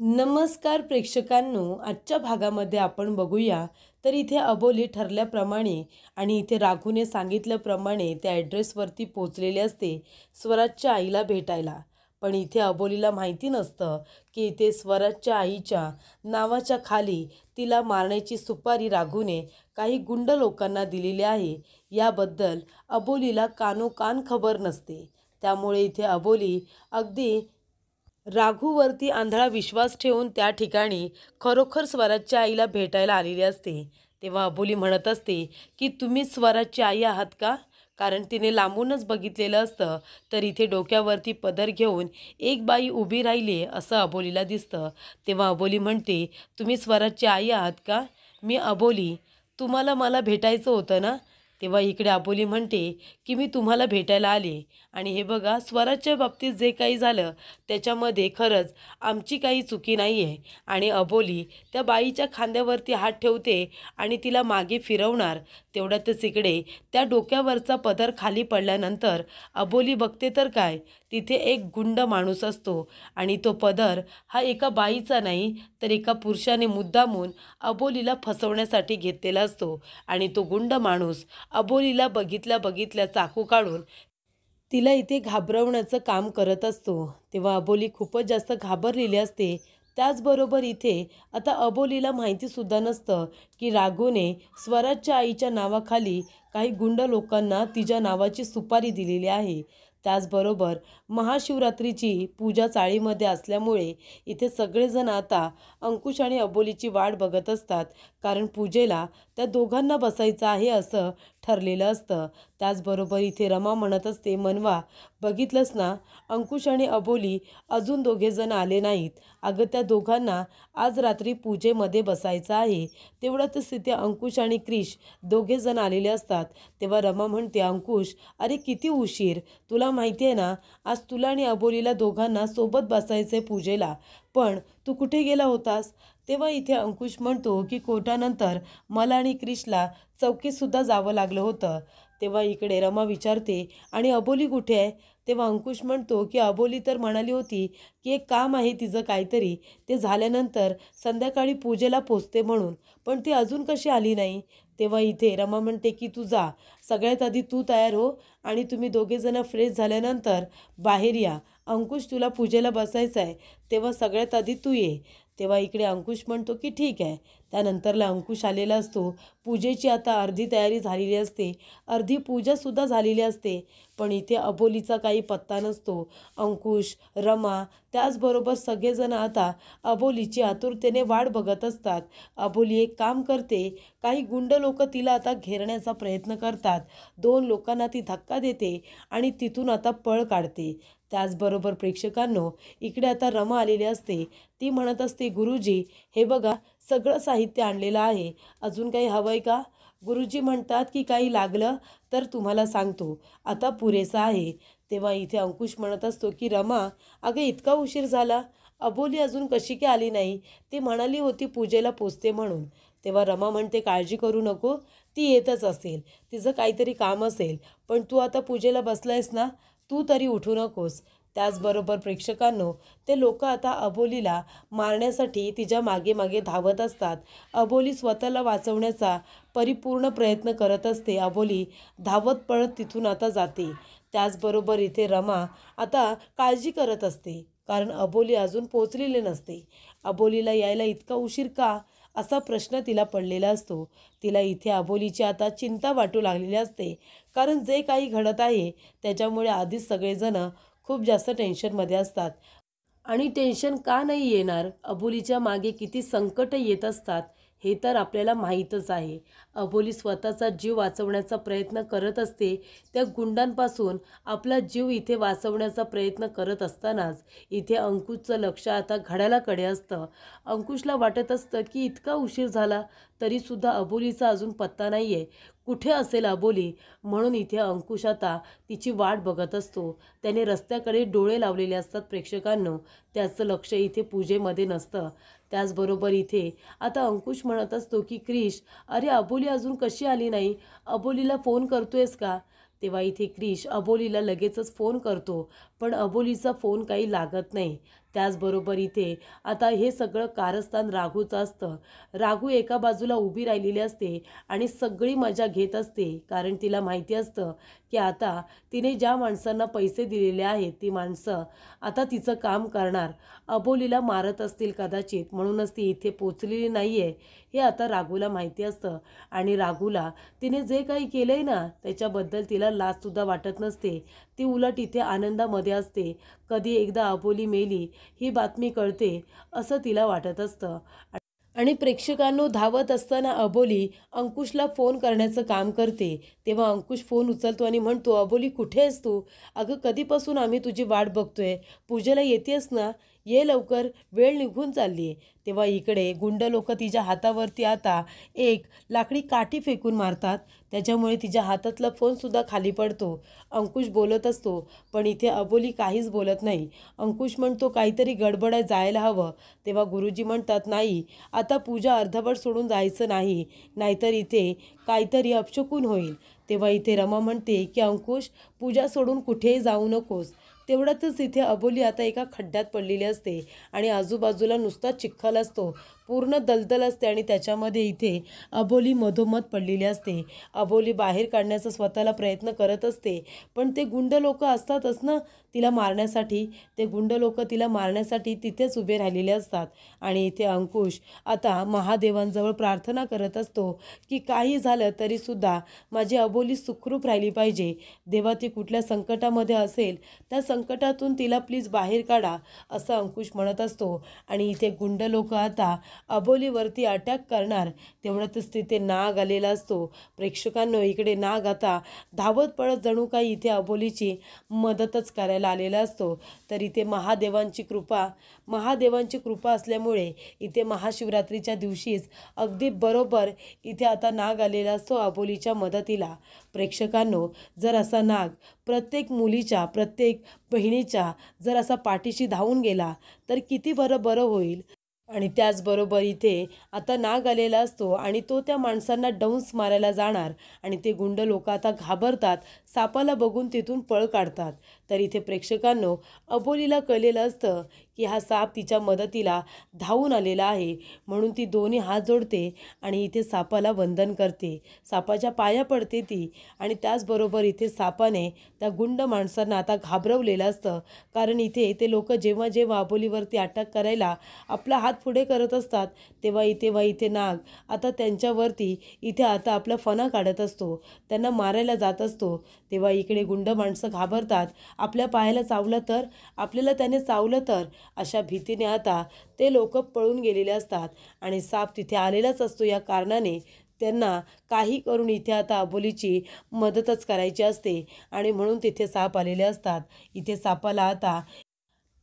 नमस्कार प्रेक्षकांनो, आजच्या भागामध्ये आपण बघूया तर इथे अबोली ठरल्याप्रमाणे आणि इथे राघूने सांगितल्याप्रमाणे त्या ॲड्रेसवरती पोचलेले असते स्वराजच्या आईला भेटायला. पण इथे अबोलीला माहिती नसतं की इथे स्वराजच्या आईच्या नावाच्या खाली तिला मारण्याची सुपारी राघूने काही गुंड लोकांना दिलेली आहे. याबद्दल अबोलीला कानोकान खबर नसते. त्यामुळे इथे अबोली अगदी राघूवरती आंधळा विश्वास ठेवून त्या ठिकाणी खरोखर स्वराजच्या आईला भेटायला आलेली असते. तेव्हा अबोली म्हणत असते की तुम्ही स्वराजची आई आहात का? कारण तिने लांबूनच बघितलेलं असतं तर इथे डोक्यावरती पदर घेऊन एक बाई उभी राहिली असं अबोलीला दिसतं. तेव्हा अबोली म्हणते, तुम्ही स्वराजची आई आहात का? मी अबोली, तुम्हाला मला भेटायचं होतं ना? तेव्हा इकडे अबोली म्हणते की मी तुम्हाला भेटायला आले आणि हे बघा स्वराजच्या बाबतीत जे काही झालं त्याच्यामध्ये खरंच आमची काही चुकी नाही आहे. आणि अबोली त्या बाईच्या खांद्यावरती हात ठेवते आणि तिला मागे फिरवणार. तेवढ्यातच इकडे त्या डोक्यावरचा पदर खाली पडल्यानंतर अबोली बघते तर काय, तिथे एक गुंड माणूस असतो आणि तो पदर हा एका बाईचा नाही तर एका पुरुषाने मुद्दामून अबोलीला फसवण्यासाठी घेतलेला असतो. आणि तो गुंड माणूस अबोलीला बघितल्या बघितल्या चाकू काढून तिला इथे घाबरवण्याचं काम करत असतो. तेव्हा अबोली खूपच जास्त घाबरलेली असते. त्याचबरोबर इथे आता अबोलीला माहितीसुद्धा नसतं की राघूने स्वराजच्या आईच्या नावाखाली काही गुंड लोकांना तिच्या नावाची सुपारी दिलेली आहे. त्याचबरोबर महाशिवरात्रीची पूजा चाळीमध्ये असल्यामुळे इथे सगळेजण आता अंकुश आणि अबोलीची वाट बघत असतात. कारण पूजेला त्या दोघांना बसायचं आहे असं ठरलेलं असतं. त्याचबरोबर इथे रमा म्हणत असते, मनवा बघितलंस ना, अंकुश आणि अबोली अजून दोघेजण आले नाहीत. अगं त्या दोघांना आज रात्री पूजेमध्ये बसायचं आहे. तेवढ्यातच तिथे अंकुश आणि क्रिश दोघेजण आलेले असतात. तेव्हा रमा म्हणते, अंकुश अरे किती उशीर, तुला माहिती आहे ना आज तुला आणि अबोलीला दोघांना सोबत बसायचं आहे पूजेला, पण तू कुठे गेला होतास? तेव्हा इथे अंकुश म्हणतो की कोर्टानंतर मला आणि क्रिशला चौकीतसुद्धा जावं लागलं होतं. तेव्हा इकडे रमा विचारते, आणि अबोली कुठे आहे? तेव्हा अंकुश म्हणतो की अबोली तर म्हणाली होती की एक काम आहे तिचं काहीतरी, ते झाल्यानंतर संध्याकाळी पूजेला पोचते म्हणून, पण ती अजून कशी आली नाही? तेव्हा इथे रमा म्हणते की तू जा, सगळ्यात आधी तू तयार हो आणि तुम्ही दोघेजणं फ्रेश झाल्यानंतर बाहेर या. अंकुश तुला पूजेला बसायचं आहे तेव्हा सगळ्यात आधी तू ये. तेव्हा इकडे अंकुश म्हणतो की ठीक आहे. त्यानंतरला अंकुश आलेला असतो. पूजेची आता अर्धी तयारी झालेली असते, अर्धी पूजासुद्धा झालेली असते. पण इथे अबोलीचा काही पत्ता नसतो. अंकुश, रमा त्याचबरोबर सगळेजण आता अबोलीची आतुरतेने वाट बघत असतात. अबोली एक काम करते, काही गुंड लोक तिला आता घेरण्याचा प्रयत्न करतात. दोन लोकांना ती धक्का देते आणि तिथून आता पळ काढते. त्याचबरोबर प्रेक्षकांनो, इकडे आता रमा आलेली असते. ती म्हणत असते, गुरुजी हे बघा सगळं साहित्य आणलेलं आहे, अजून काही हवं आहे का? गुरुजी म्हणतात की काही लागलं तर तुम्हाला सांगतो, आता पुरेसं आहे. तेव्हा इथे अंकुश म्हणत असतो की रमा अगं इतका उशीर झाला, अबोली अजून कशी काय आली नाही? ती म्हणाली होती पूजेला पोचते म्हणून. तेव्हा रमा म्हणते, काळजी करू नको, ती येतच असेल, तिचं काहीतरी काम असेल, पण तू आता पूजेला बसलायस ना, तू तरी उठू नकोस. त्याचबरोबर प्रेक्षकांनो, ते लोक आता अबोलीला मारण्यासाठी तिच्या मागे मागे धावत असतात. अबोली स्वतःला वाचवण्याचा परिपूर्ण प्रयत्न करत असते. अबोली धावत पळत तिथून आता जाते. त्याचबरोबर इथे रमा आता काळजी करत असते, कारण अबोली अजून पोचलेली नसते. अबोलीला यायला इतका उशीर का, असा प्रश्न तिला पडलेला असतो. तिला इथे अबोलीची आता चिंता वाटू लागलेली असते, कारण जे काही घडत आहे त्याच्यामुळे आधीच सगळेजण खूप जास्त टेन्शनमध्ये असतात. आणि टेन्शन का नाही येणार, अबोलीच्या मागे किती संकट येत असतात हे तर आपल्याला माहीतच आहे. अबोली स्वतःचा जीव वाचवण्याचा प्रयत्न करत असते. त्या गुंडांपासून आपला जीव इथे वाचवण्याचा प्रयत्न करत असतानाच इथे अंकुशचं लक्ष आता घड्याळाकडे असतं. अंकुशला वाटत असतं की इतका उशीर झाला तरीसुद्धा अबोलीचा अजून पत्ता नाही आहे, कुठे असेल अबोली? म्हणून इथे अंकुश आता तिची वाट बघत असतो. त्याने रस्त्याकडे डोळे लावलेले असतात प्रेक्षकांनो, त्याचं लक्ष इथे पूजेमध्ये नसतं. त्याचबरोबर इथे आता अंकुश म्हणत असतो की क्रिश अरे अबोली अजून कशी आली नाही, अबोलीला फोन करतोयस का? तेव्हा इथे क्रिश अबोलीला लगेचच फोन करतो. पण अबोलीचा फोन काही लागत नाही. त्याचबरोबर इथे आता हे सगळं कारस्थान राघूचं असतं. राघू एका बाजूला उभी राहिलेली असते आणि सगळी मजा घेत असते, कारण तिला माहिती असतं की आता तिने ज्या माणसांना पैसे दिलेले आहेत ती माणसं आता तिचं काम करणार. अबोलीला मारत असतील कदाचित, म्हणूनच ती इथे पोचलेली नाही आहे हे आता राघूला माहिती असतं. आणि राघूला तिने जे काही केलं आहे ना त्याच्याबद्दल तिला लाजसुद्धा वाटत नसते. ती उलट इथे आनंदामध्ये असते. कधी एकदा अबोली मेली ही बातमी कळते असं तिला वाटत असतं. आणि प्रेक्षकांनो, धावत असताना अबोली अंकुशला फोन करण्याचं काम करते. तेव्हा अंकुश फोन उचलतो आणि म्हणतो, अबोली कुठे आहेस तू? अगं कधीपासून आम्ही तुझी वाट बघतोय. पूजेला येतेस ना? ये लवकर, वेळ निघून चालली आहे. तेव्हा इकडे गुंड लोक तिच्या हातावरती आता एक लाकडी काठी फेकून मारतात. त्याच्यामुळे तिच्या हातातला फोनसुद्धा खाली पडतो. अंकुश बोलत असतो, पण इथे अबोली काहीच बोलत नाही. अंकुश म्हणतो काहीतरी गडबड आहे, जायला हवं. तेव्हा गुरुजी म्हणतात, नाही, आता पूजा अर्धवट सोडून जायचं नाही, नाहीतर इथे काहीतरी अपशकुन होईल. तेव्हा इथे रमा म्हणते की अंकुश, पूजा सोडून कुठेही जाऊ नकोस. तेवढ्यातच इथे अबोली आता एका खड्ड्यात पडलेली असते आणि आजूबाजूला नुसता चिखल असतो, पूर्ण दलदल असते आणि त्याच्यामध्ये इथे अबोली मधोमध पडलेली असते. अबोली बाहेर काढण्याचा स्वतःला प्रयत्न करत असते, पण ते गुंड लोक असतातच ना तिला मारण्यासाठी. ते गुंड लोक तिला मारण्यासाठी तिथेच उभे राहिलेले असतात. आणि इथे अंकुश आता महादेवांजवळ प्रार्थना करत असतो की काही झालं तरीसुद्धा माझी अबोली सुखरूप राहिली पाहिजे. देवा, ती कुठल्या संकटामध्ये असेल त्या संकटातून तिला प्लीज बाहेर काढा, असं अंकुश म्हणत असतो. आणि इथे गुंड लोक आता अबोलीवरती अटॅक करणार. तेवढ्यातच तिथे नाग आलेला असतो. प्रेक्षकांनो, इकडे नाग आता धावत पळत जणू काही इथे अबोलीची मदतच करायला आलेला असतो. तर इथे महादेवांची कृपा असल्यामुळे इथे महाशिवरात्रीच्या दिवशीच अगदी बरोबर इथे आता नाग आलेला असतो अबोलीच्या मदतीला. प्रेक्षकांनो, जर असा नाग प्रत्येक मुलीच्या, प्रत्येक बहिणीच्या जर असा पाठीशी धावून गेला तर किती बरं होईल. आणि त्याचबरोबर इथे आता नाग आलेला असतो आणि तो त्या माणसांना डंस मारायला जाणार आणि ते गुंड लोक आता घाबरतात, सापाला बघून तिथून पळ काढतात. तर इथे प्रेक्षकांनो, अबोलीला कळलेलं असतं की हा साप तिच्या मदतीला धावून आलेला आहे, म्हणून ती दोन्ही हात जोडते आणि इथे सापाला वंदन करते. सापाच्या पाया पडते ती. आणि त्याचबरोबर इथे सापाने त्या गुंड माणसांना आता घाबरवलेलं असतं, कारण इथे ते लोक जेव्हा जेव्हा अबोलीवरती अटॅक करायला आपला हात पुढे करत असतात तेव्हा इथे नाग आता त्यांच्यावरती इथे आता आपला फणा काढत असतो, त्यांना मारायला जात असतो. तेव्हा इकडे गुंड माणसं घाबरतात, आपल्या पायाला चावलं तर, आपल्याला त्याने चावलं तर, अशा भीतीने आता ते लोक पळून गेलेले असतात. आणि साप तिथे आलेलाच असतो. या कारणाने त्यांना काही करून इथे आता अबोलीची मदतच करायची असते आणि म्हणून तिथे साप आलेले असतात. इथे सापाला आता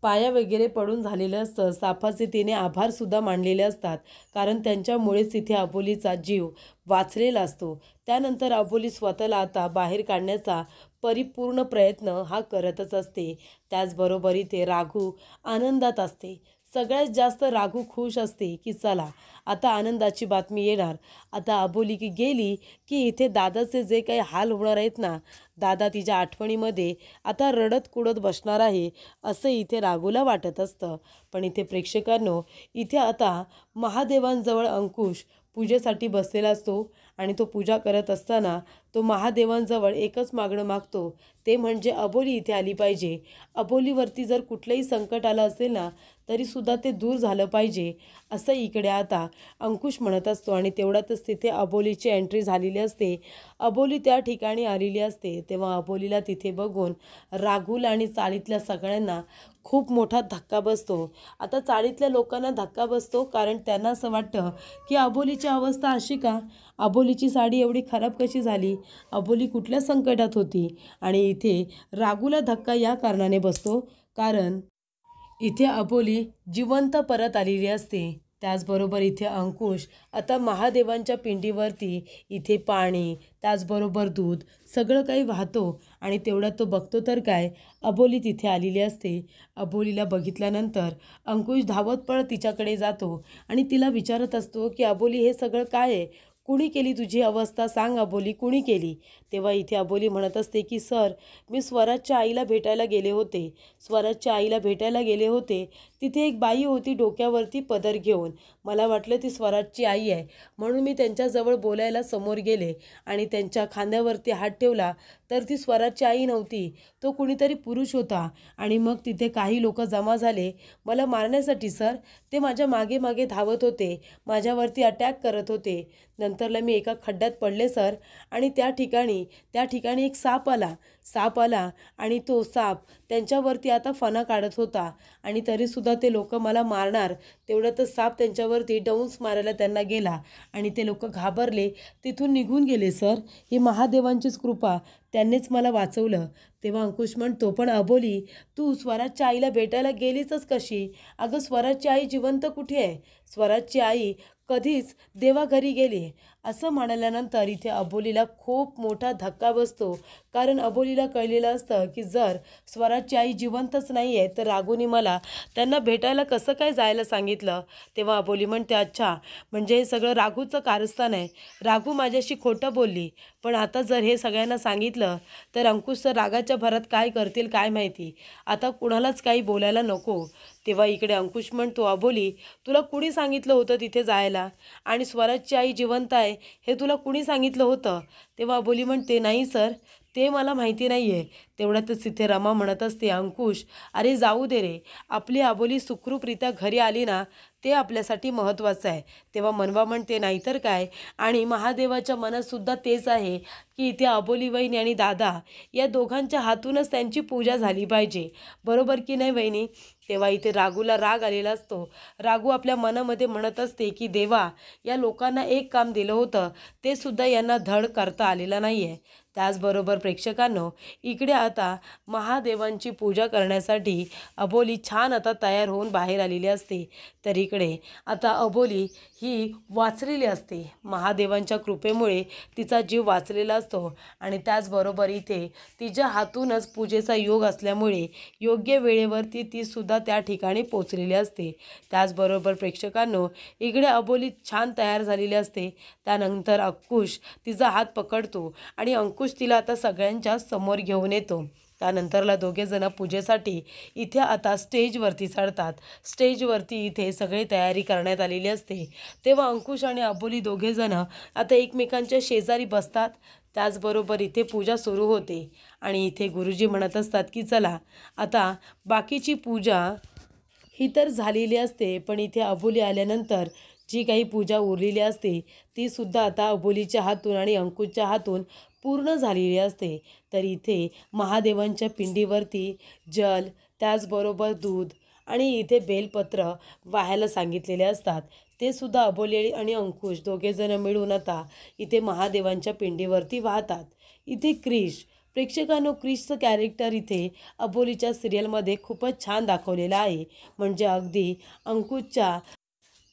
पाया वगैरे पडून झालेलं असतं. सापाचे तिने आभारसुद्धा मानलेले असतात, कारण त्यांच्यामुळेच तिथे अबोलीचा जीव वाचलेला असतो. त्यानंतर अबोली स्वतःला आता बाहेर काढण्याचा परिपूर्ण प्रयत्न हा करतच असते. त्याचबरोबर इथे राघू आनंदात असते. सगळ्यात जास्त राघू खुश असते की चला आता आनंदाची बातमी येणार. आता अबोली की गेली की इथे दादाचे जे काही हाल होणार आहेत ना, दादा तिच्या आठवणीमध्ये आता रडत कुडत बसणार आहे, असं इथे राघूला वाटत असतं. पण इथे प्रेक्षकांनो, इथे आता महादेवांजवळ अंकुश पूजेसाठी बसलेला असतो आणि तो पूजा करत असताना तो महादेवांजवळ एकच मागणं मागतो, ते म्हणजे अबोली इथे आली पाहिजे. अबोलीवरती जर कुठलंही संकट आलं असेल ना तरीसुद्धा ते दूर झालं पाहिजे, असं इकडे आता अंकुश म्हणत असतो. आणि तेवढ्यातच तिथे अबोलीची एंट्री झालेली असते. अबोली त्या ठिकाणी आलेली असते. तेव्हा अबोलीला तिथे बघून राघूल आणि चाळीतल्या सगळ्यांना खूप मोठा धक्का बसतो. आता चाळीतल्या लोकांना धक्का बसतो कारण त्यांना असं वाटतं की अबोलीची अवस्था अशी का, अबोलीची साडी एवढी खराब कशी झाली, अबोली कुठल्या संकटात होती. आणि इथे राघूला धक्का या कारणाने बसतो कारण इथे अबोली जिवंत परत आलेली असते. त्याचबरोबर इथे अंकुश आता महादेवांच्या पिंडीवरती इथे पाणी, त्याचबरोबर दूध सगळं काही वाहतो आणि तेवढ्यात तो बघतो तर काय, अबोली तिथे आलेली असते. अबोलीला बघितल्यानंतर अंकुश धावत पळत तिच्याकडे जातो आणि तिला विचारत असतो की अबोली, हे सगळं काय आहे, कुणी केली तुझी अवस्था सांग अबोली, कुणी केली? तेव्हा इथे अबोली म्हणत असते की सर, मी स्वराजच्या आईला भेटायला गेले होते. स्वराजच्या आईला भेटायला गेले होते. तिथे एक बाई होती डोक्यावरती पदर घेऊन. मला वाटलं ती स्वराजची आई आहे, म्हणून मी त्यांच्याजवळ बोलायला समोर गेले आणि त्यांच्या खांद्यावरती हात ठेवला, तर ती स्वराजची आई नव्हती, तो कुणीतरी पुरुष होता. आणि मग तिथे काही लोक जमा झाले मला मारण्यासाठी सर. ते माझ्या मागे मागे धावत होते, माझ्यावरती अटॅक करत होते. नंतरला मी एका खड्ड्यात पडले सर, आणि त्या ठिकाणी एक साप आला आणि तो साप त्यांच्यावरती आता फणा काढत होता. आणि तरीसुद्धा ते लोक मला मारणार, तेवढ्यातच साप त्यांच्यावरती डंस मारायला त्यांना गेला आणि ते लोक घाबरले, तिथून निघून गेले सर. ही महादेवांचीच कृपा, त्यांनीच मला वाचवलं. तेव्हा अंकुश म्हणतो, पण अबोली, तू स्वराजच्या आईला भेटायला गेलीचच कशी? अगं स्वराजची आई जिवंत कुठे आहे? स्वराजची आई कधीच देवाघरी गेली. असं म्हणाल्यानंतर इथे अबोलीला खूप मोठा धक्का बसतो. कारण अबोलीला कळलेलं असतं की जर स्वराजची आई जिवंतच नाही आहे तर राघूने मला त्यांना भेटायला कसं काय जायला सांगितलं. तेव्हा अबोली म्हणते, अच्छा, म्हणजे हे सगळं राघूचं कारस्थान आहे. राघू माझ्याशी खोटं बोलली. पण आता जर हे सगळ्यांना सांगितलं तर अंकुश सर रागाच्या भरात काय करतील काय माहिती. आता कुणालाच काही बोलायला नको. तेव्हा इकडे अंकुश म्हणतो, अबोली, तुला कुणी सांगितलं होतं तिथे जायला? आणि स्वराजची आई जिवंत आहे हे तुला कुणी सांगितलं होतं? तेव्हा अबोली म्हणते, नाही सर, ते मला माहिती नाही आहे. तेवढ्यातच तिथे रमा म्हणत असते, अंकुश, अरे जाऊ दे रे, आपली अबोली सुखरूपरित्या घरी आली ना, ते आपल्यासाठी महत्त्वाचं आहे. तेव्हा मनवा म्हणते, नाहीतर काय, आणि महादेवाच्या मनातसुद्धा तेच आहे की इथे अबोली वहिनी आणि दादा या दोघांच्या हातूनच त्यांची पूजा झाली पाहिजे. बरोबर की नाही वहिनी? तेव्हा इथे राघूला राग आलेला असतो. राघू आपल्या मनामध्ये म्हणत असते की देवा, या लोकांना एक काम दिलं होतं, ते सुद्धा यांना धड करता आलेलं नाही आहे. त्याचबरोबर प्रेक्षकांनो, इकडे आता महादेवांची पूजा करण्यासाठी अबोली छान आता तयार होऊन बाहेर आलेली असते. तर इकडे आता अबोली ही वाचलेली असते. महादेवांच्या कृपेमुळे तिचा जीव वाचलेला असतो. आणि त्याचबरोबर इथे तिच्या हातूनच पूजेचा योग असल्यामुळे योग्य वेळेवरती ती सुद्धा त्या ठिकाणी पोचलेली असते. त्याचबरोबर प्रेक्षकांनो, इकडे अबोली छान तयार झालेली असते. त्यानंतर अंकुश तिचा हात पकडतो आणि अंकुश तिला आता सगळ्यांच्या समोर घेऊन येतो. त्यानंतरला दोघेजण पूजेसाठी इथे आता स्टेजवरती चढतात. स्टेजवरती इथे सगळी तयारी करण्यात आलेली असते. तेव्हा अंकुश आणि अबोली दोघेजण आता एकमेकांच्या शेजारी बसतात. त्याचबरोबर इथे पूजा सुरू होते आणि इथे गुरुजी म्हणत असतात की चला, आता बाकीची पूजा ही तर झालेली असते, पण इथे अबोली आल्यानंतर जी काही पूजा उरलेली असते ती सुद्धा आता अबोलीच्या हातून आणि अंकुशच्या हातून पूर्ण झालेली असते. तर इथे महादेवांच्या पिंडीवरती जल, त्याचबरोबर दूध आणि इथे बेलपत्र वाहायला सांगितलेले असतात. ते सुद्धा अबोली आणि अंकुश दोघेजण मिळून आता इथे महादेवांच्या पिंडीवरती वाहतात. इथे क्रिश, प्रेक्षकांनो, क्रिशचं कॅरेक्टर इथे अबोलीच्या सिरियलमध्ये खूपच छान दाखवलेलं आहे. म्हणजे अगदी अंकुशच्या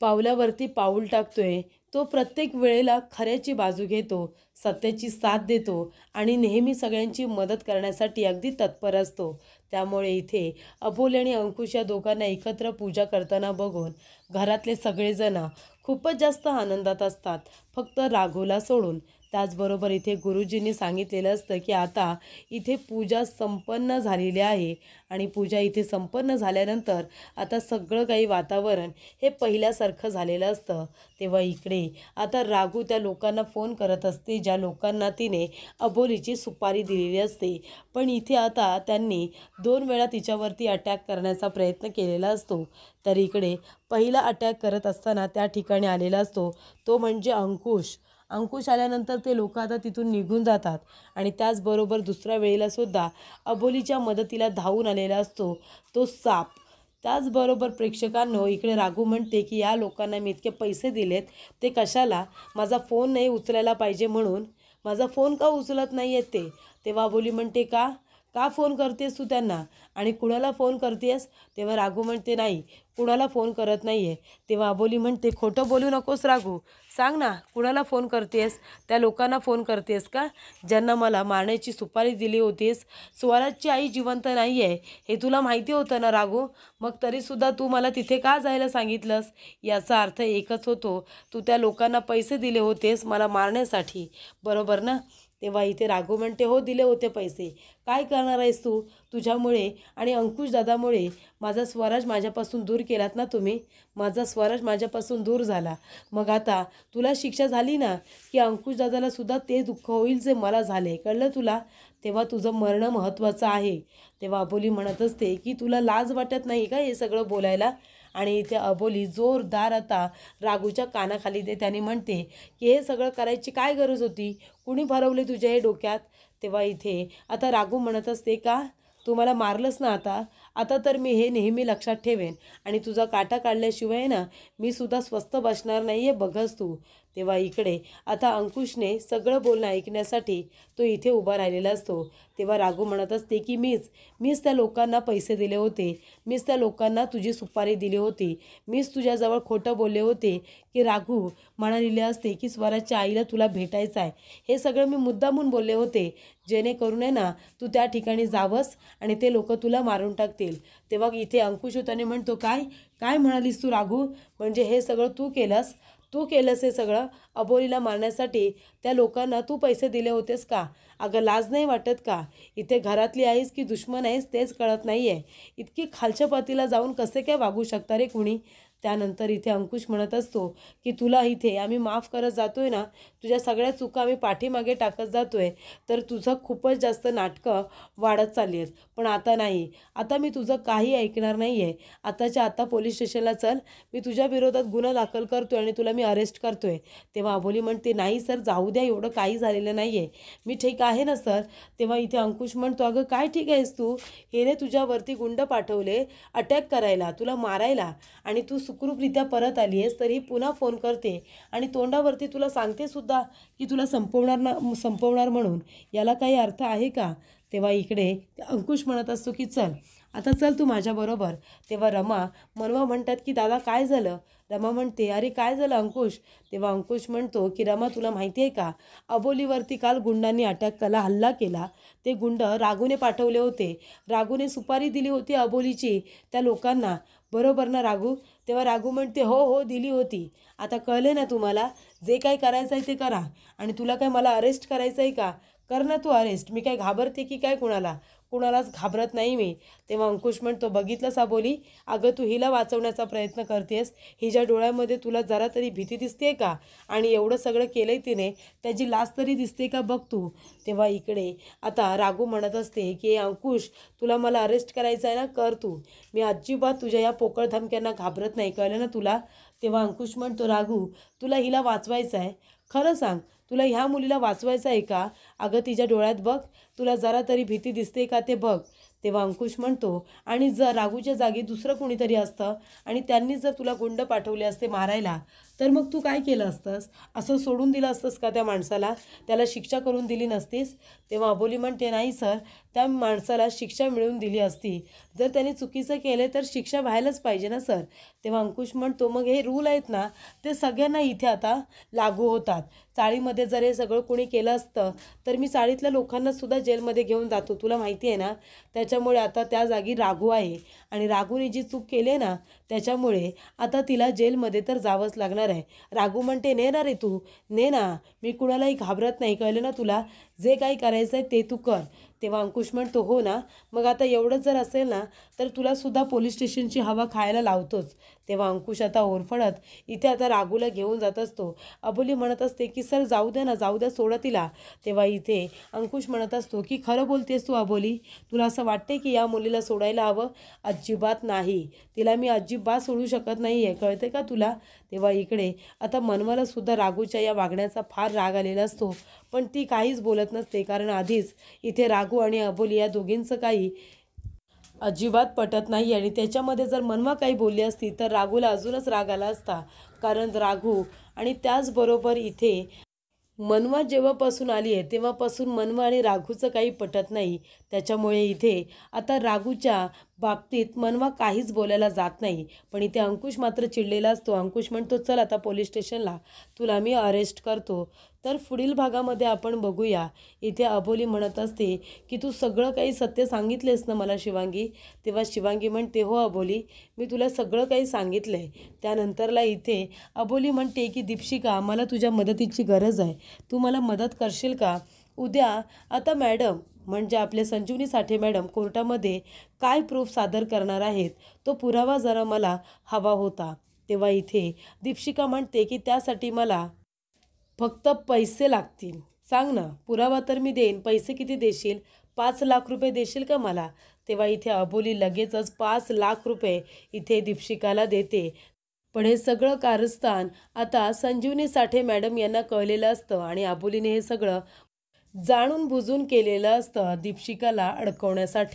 पावलावरती पाऊल टाकतोय. तो प्रत्येक वेळेला खऱ्याची बाजू घेतो, सत्याची साथ देतो आणि नेहमी सगळ्यांची मदत करण्यासाठी अगदी तत्पर असतो. त्यामुळे इथे अबोली आणि अंकुश या दोघांना एकत्र पूजा करताना बघून घरातले सगळेजण खूपच जास्त आनंदात असतात, फक्त राघूला सोडून. त्याचबरोबर इथे गुरुजींनी सांगितलेलं असतं की आता इथे पूजा संपन्न झालेली आहे आणि पूजा इथे संपन्न झाल्यानंतर आता सगळं काही वातावरण हे पहिल्यासारखं झालेलं असतं. तेव्हा इकडे आता राघू त्या लोकांना फोन करत असते ज्या लोकांना तिने अबोलीची सुपारी दिलेली असते. पण इथे आता त्यांनी 2 वेळा तिच्यावरती अटॅक करण्याचा प्रयत्न केलेला असतो. तर इकडे पहिला अटॅक करत असताना त्या ठिकाणी आलेला असतो तो म्हणजे अंकुश आल्यानंतर ते लोक आता तिथून निघून जातात. आणि त्याचबरोबर दुसऱ्या वेळेला सुद्धा अबोलीच्या मदतीला धावून आलेला असतो तो साप. त्याचबरोबर प्रेक्षकांनो, इकडे राघू म्हणते की या लोकांना मी इतके पैसे दिलेत ते कशाला? माझा फोन नाही उचलायला पाहिजे म्हणून. माझा फोन का उचलत नाही आहेत ते? तेव्हा अबोली म्हणते, का का फोन करतेस तू त्यांना आणि कुणाला फोन करतेस? तेव्हा राघू म्हणते नाही, कुणाला फोन करत नाही आहे. तेव्हा अबोली म्हणते खोटं बोलू नकोस राघू, सांग ना कुणाला फोन करतेस? त्या लोकांना फोन करतेस का ज्यांना मला मारण्याची सुपारी दिली होतीस? स्वराजची आई जिवंत नाही आहे हे तुला माहिती होतं ना राघू, मग तरीसुद्धा तू मला तिथे का जायला सांगितलंस? याचा अर्थ एकच होतो, तू त्या लोकांना पैसे दिले होतेस मला मारण्यासाठी, बरोबर ना? तेव्हा इथे राघू म्हणते हो दिले होते पैसे. काय करणार आहेस तू? तुझ्यामुळे आणि अंकुश दादामुळे माझा स्वराज माझ्यापासून दूर केलात ना तुम्ही. माझा स्वराज माझ्यापासून दूर झाला. मग आता तुला शिक्षा झाली ना, की अंकुश दादाला सुद्धा ते दुःख होईल जे मला झाले, कळलं तुला? तेव्हा तुझं मरणं महत्त्वाचं आहे. तेव्हा अबोली म्हणत असते की तुला लाज वाटत नाही का हे सगळं बोलायला? आणि इथे अबोली जोरदार आता राघूच्या कानाखाली दे त्याने म्हणते की हे सगळं करायची काय गरज होती? कुणी भरवले तुझ्या हे डोक्यात? तेव्हा इथे आता राघू म्हणत असते का तू मला मारलंस ना आता, आता तर मी हे नेहमी लक्षात ठेवेन आणि तुझा काटा काढल्याशिवाय ना मी सुद्धा स्वस्थ बसणार नाही आहे, बघच तू. तेव्हा इकडे आता अंकुशने सगळं बोलणं ऐकण्यासाठी तो इथे उभा राहिलेला असतो. तेव्हा राघू म्हणत असते की मीच त्या लोकांना पैसे दिले होते, मीच त्या लोकांना तुझी सुपारी दिली होती, मीच तुझ्याजवळ खोटं बोलले होते की राघू म्हणालेले असते की स्वराजच्या आईला तुला भेटायचं आहे. हे सगळं मी मुद्दामून बोलले होते जेणेकरून आहे ना तू त्या ठिकाणी जावंस आणि ते लोक तुला मारून टाकतील. तेव्हा इथे अंकुश त्याने म्हणतो काय काय म्हणालीस तू राघू? म्हणजे हे सगळं तू केलंस हे सगळं अबोलीला मारण्यासाठी? त्या लोकांना तू पैसे दिले होतेस का? अगं लाज नाही वाटत का? इथे घरातली आहेस की दुश्मन आहेस तेच कळत नाही आहे. इतकी खालच्या पातीला जाऊन कसे काय वागू शकता रे कुणी? त्यानंतर इथे अंकुश म्हणत असतो की तुला इथे आम्ही माफ करत जातोय ना, तुझ्या सगळ्या चुका आम्ही पाठीमागे टाकत जातोय, तर तुझं खूपच जास्त नाटकं वाढत चालली आहेत. पण आता नाही, आता मी तुझं काही ऐकणार नाही आहे. आताच्या आता पोलीस स्टेशनला चल, मी तुझ्या विरोधात गुन्हा दाखल करतोय आणि तुला मी अरेस्ट करतोय. तेव्हा अबोली म्हणते नाही सर जाऊ द्या, एवढं काही झालेलं नाही आहे, मी ठीक आहे ना सर. तेव्हा इथे अंकुश म्हणतो अगं काय ठीक आहेस तू? हेने तुझ्यावरती गुंड पाठवले अटॅक करायला, तुला मारायला, आणि तू सुखरूपरित्या परत आली आहेस तरी पुन्हा फोन करते आणि तोंडावरती तुला सांगते सुद्धा की तुला संपवणार म्हणून. याला काही अर्थ आहे का? तेव्हा इकडे अंकुश म्हणत असतो की चल आता चल तू माझ्याबरोबर. तेव्हा रमा मनवा म्हणतात की दादा काय झालं? रमा म्हणते अरे काय झालं अंकुश? तेव्हा अंकुश म्हणतो की रमा तुला माहिती आहे का, अबोलीवरती काल गुंडांनी अटॅक केला, हल्ला केला. ते गुंड राघूने पाठवले होते, राघूने सुपारी दिली होती अबोलीची त्या लोकांना, बरोबर ना राघू? तेव्हा राघू म्हणते हो हो दिली होती. आता कळले ना तुम्हाला, जे काही करायचं आहे ते करा. आणि तुला काय मला अरेस्ट करायचं आहे का? कर ना तू अरेस्ट, मी काय घाबरते की काय कुणालाच घाबरत नाही मी. तेव्हा अंकुश म्हणतो बघितलंस अबोली, अगं तू हिला वाचवण्याचा प्रयत्न करतेस, हिच्या डोळ्यामध्ये तुला जरा तरी भीती दिसते का? आणि एवढं सगळं केलंय तिने, त्याची लाज तरी दिसते का बघ तू. तेव्हा इकडे आता राघू म्हणत असते की अंकुश तुला मला अरेस्ट करायचं आहे ना, कर तू, मी अजिबात तुझ्या या पोकळ धमक्यांना घाबरत नाही, कळलं ना तुला? तेव्हा अंकुश म्हणतो राघू तुला हिला वाचवायचं आहे, खरं सांग तुला ह्या मुलीला वाचवायचं आहे का? अगं तिच्या डोळ्यात बघ, तुला जरा तरी भीती दिसते का ते बघ. तेव्हा अंकुश म्हणतो आणि जर राघूच्या जागी दुसरं कोणीतरी असतं आणि त्यांनी जर तुला गुंड पाठवले असते मारायला, तर मग तू काय केलं असतंस? असं सोडून दिलं असतंस का त्या माणसाला? त्याला शिक्षा करून दिली नसतीस? तेव्हा अबोली म्हणते नाही सर, त्या माणसाला शिक्षा मिळवून दिली असती. जर त्याने चुकीचं केलं तर शिक्षा व्हायलाच पाहिजे ना सर. तेव्हा अंकुश म्हणतो मग हे रूल आहेत ना ते सगळ्यांना इथे आता लागू होतात. चाळीमध्ये जर हे सगळं कोणी केलं असतं तर मी चाळीतल्या लोकांना सुद्धा जेलमध्ये घेऊन जातो, तुला माहिती आहे ना? त्याच्यामुळे आता त्या जागी राघू आहे आणि राघूने जी चूक केली ना त्याच्यामुळे आता तिला जेलमध्ये तर जावंच लागणार आहे. राघू म्हणते ने ना रे तू, ने ना, मी कुणालाही घाबरत नाही, कळलं ना तुला? जे काही करायचं आहे ते तू कर. तेव्हा अंकुश म्हणतो हो ना, मग आता एवढंच जर असेल ना तर तुलासुद्धा पोलीस स्टेशनची हवा खायला लावतोच. तेव्हा अंकुश आता ओरफडत इथे आता राघूला घेऊन जात असतो. अबोली म्हणत असते की सर जाऊ द्या ना, जाऊ द्या, सोडा तिला. तेव्हा इथे अंकुश म्हणत असतो की खरं बोलतेस तू अबोली? तुला असं वाटते की या मुलीला सोडायला हवं? अजिबात नाही, तिला मी अजिबात सोडू शकत नाही आहे, कळते का तुला? तेव्हा इकडे आता मनवाला सुद्धा राघूच्या या वागण्याचा फार राग आलेला असतो, पण ती काहीच बोलत नसते, कारण आधीच इथे राघू आणि अबोली या दोघींचं काही अजिबात पटत नाही. आणि त्याच्यामध्ये जर मनवा काही बोलली असती तर राघूला अजूनच राग आला असता, कारण राघू आणि त्याचबरोबर इथे मनवा जेव्हापासून आली आहे तेव्हापासून मनवा आणि राघूचं काही पटत नाही. त्याच्यामुळे इथे आता राघूच्या बाबतीत मनवा काहीच बोलायला जात नाही. पण इथे अंकुश मात्र चिडलेला असतो. अंकुश म्हणतो, चल आता पोलीस स्टेशनला, तुला मी अरेस्ट करतो. तर पुढील भागामध्ये आपण बघूया. इथे अबोली म्हणत असते की तू सगळं काही सत्य सांगितलेस ना मला शिवांगी. तेव्हा शिवांगी म्हणते, हो अबोली, मी तुला सगळं काही सांगितलं आहे. त्यानंतरला इथे अबोली म्हणते की दीपशिका, मला तुझ्या मदतीची गरज आहे, तू मला मदत करशील का? उद्या आता मॅडम म्हणजे आपले संजीवनी साठे मॅडम कोर्टामध्ये काय प्रूफ सादर करणार आहेत तो पुरावा जरा मला हवा होता. तेव्हा इथे दीपशिका म्हणते की त्यासाठी मला फक्त पैसे लागतील. सांग ना, पुरावा तर मी देईन, पैसे किती देशील? 5 लाख रुपये देशील का मला? तेव्हा इथे अबोली लगेचच 5 लाख रुपये इथे दीपशिकाला देते. पण हे सगळं कारस्थान आता संजीवनी साठे मॅडम यांना कळलेलं असतं आणि अबोलीने हे सगळं जाणून बुजून केलेलं असतं दीपशिकाला अडकवण्यासाठी.